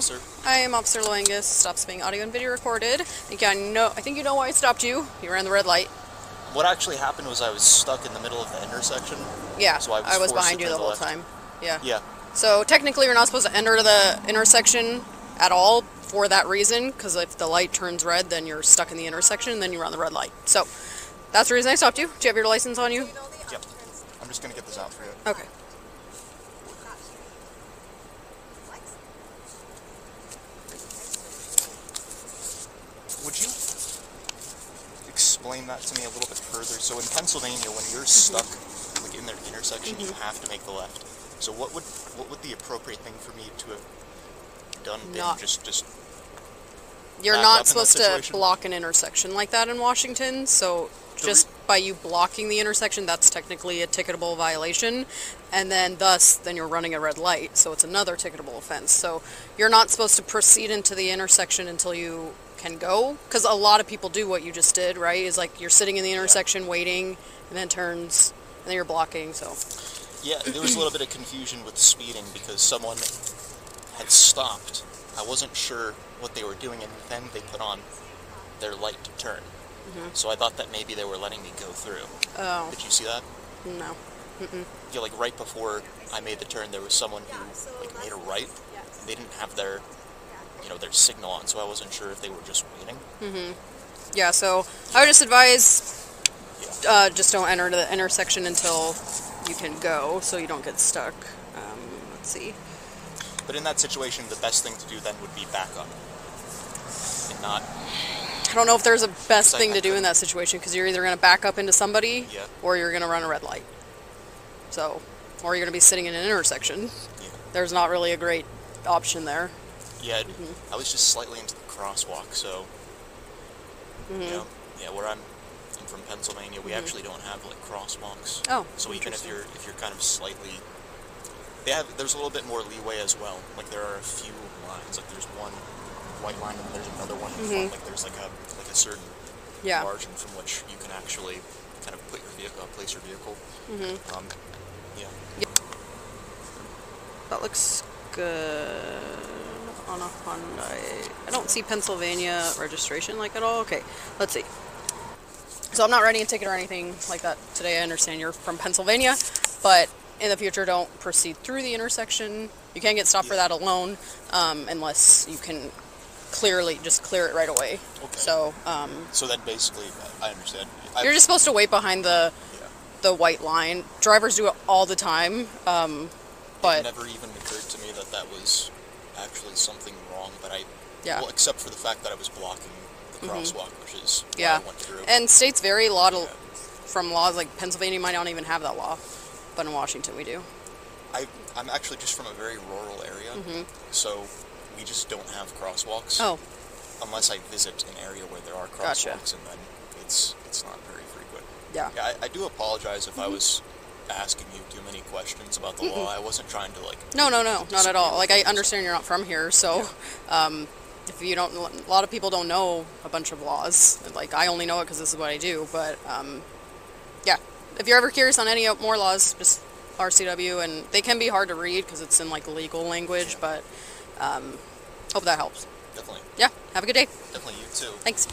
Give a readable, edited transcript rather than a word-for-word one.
officer? I am Officer Loangus. Stops being audio and video recorded. I think you know why I stopped you. You ran the red light. What actually happened was I was stuck in the middle of the intersection. Yeah, so I was behind you the whole time. Yeah. Yeah. So technically you're not supposed to enter the intersection at all for that reason, because if the light turns red, then you're stuck in the intersection, and then you run the red light. So that's the reason I stopped you. Do you have your license on you? Yep. I'm just going to get this out for you. Okay. Would you explain that to me a little bit further? So in Pennsylvania, when you're stuck like in their intersection, you have to make the left. So what would the appropriate thing for me to have done been? Just You're not supposed to block an intersection like that in Washington, so just by you blocking the intersection, that's technically a ticketable violation, and then you're running a red light, so it's another ticketable offense. So you're not supposed to proceed into the intersection until you can go, because a lot of people do what you just did, right? Is like you're sitting in the intersection waiting, and then turns, and then you're blocking, so. Yeah, there was a little bit of confusion with speeding because someone had stopped. I wasn't sure what they were doing, and then they put on their light to turn. So I thought that maybe they were letting me go through. Oh. Did you see that? No. Yeah, like right before I made the turn, there was someone who like made a right. They didn't have their, their signal on, so I wasn't sure if they were just waiting. Yeah, so I would just advise, just don't enter the intersection until you can go, so you don't get stuck. Let's see. But in that situation, the best thing to do then would be back up and not. I don't know if there's a best thing to do in that situation, because you're either going to back up into somebody, or you're going to run a red light. So, or you're going to be sitting in an intersection. Yeah. There's not really a great option there. Yeah, I was just slightly into the crosswalk, so, where I'm from Pennsylvania, we actually don't have, like, crosswalks. Oh, so even if you're kind of slightly, there's a little bit more leeway as well. Like, there are a few lines, like there's one white line and there's another one in front, like there's like a certain margin from which you can actually kind of put your vehicle, place your vehicle. That looks good on a Hyundai. I don't see Pennsylvania registration like at all. Okay, let's see. So I'm not writing a ticket or anything like that today. I understand you're from Pennsylvania, but in the future don't proceed through the intersection. You can't get stopped for that alone, unless you can clearly just clear it right away. Okay. So so then basically, I understand. You're just supposed to wait behind the white line. Drivers do it all the time, but it never even occurred to me that was actually something wrong. But well, except for the fact that I was blocking the crosswalk, which is what I went through. And states vary a lot from laws. Like Pennsylvania might not even have that law, but in Washington we do. I'm actually just from a very rural area, so we just don't have crosswalks. Oh. Unless I visit an area where there are crosswalks, and then it's not very frequent. Yeah. I do apologize if I was asking you too many questions about the law. I wasn't trying to No, not at all. Like I understand you're not from here, so if you don't, a lot of people don't know a bunch of laws. Like I only know it because this is what I do. But if you're ever curious on any more laws, just RCW, and they can be hard to read because it's in like legal language, but hope that helps. Definitely. Yeah, have a good day. Definitely, you too. Thanks.